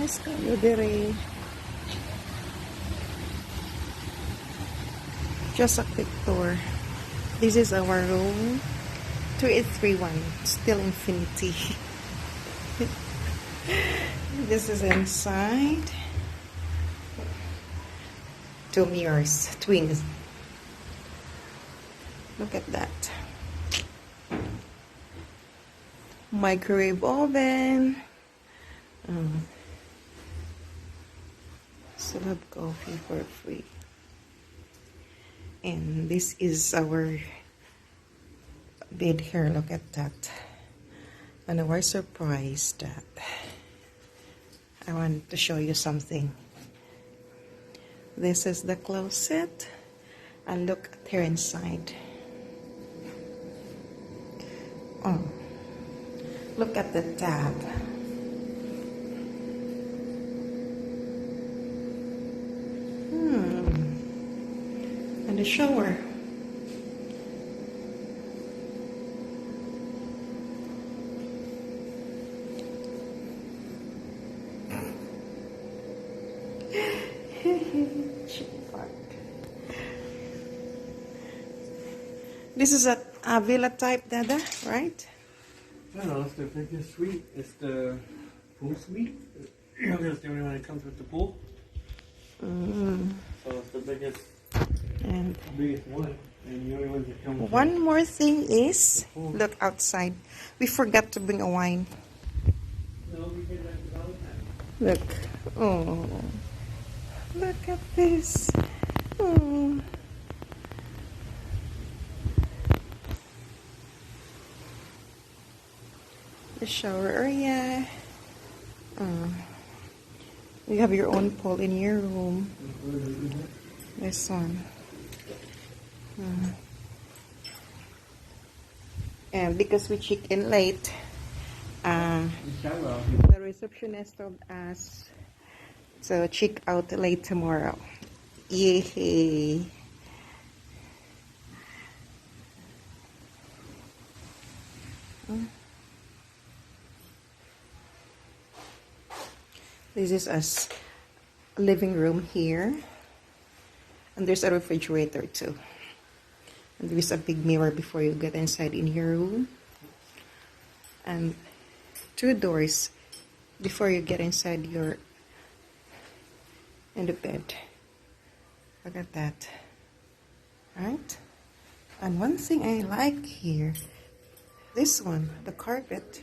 Mas kayo dire. Just a quick tour. This is our room. 2831. Still infinity. This is inside. 2 mirrors. Twins. Look at that. Microwave oven. Still have coffee for free. And this is our bed here. Look at that. And I was surprised that I want to show you something. This is the closet. And look at here inside. Oh, look at the tab. And the shower. Jpark. This is a villa type, Dada, right? No, it's the biggest suite. It's the pool suite. That's the only one that comes with the pool. So it's the biggest one. And the only one that comes One more thing is, look outside. We forgot to bring a wine. No, we did that Valentine's. Look. Oh. Look at this. Oh. The shower area. You have your own pool in your room. This one. And because we checked in late, the receptionist told us to check out late tomorrow. Yay! This is us living room here, and there's a refrigerator too, and there's a big mirror before you get inside in your room, and 2 doors before you get inside in the bed. Look at that, right? And one thing I like here, this one, the carpet.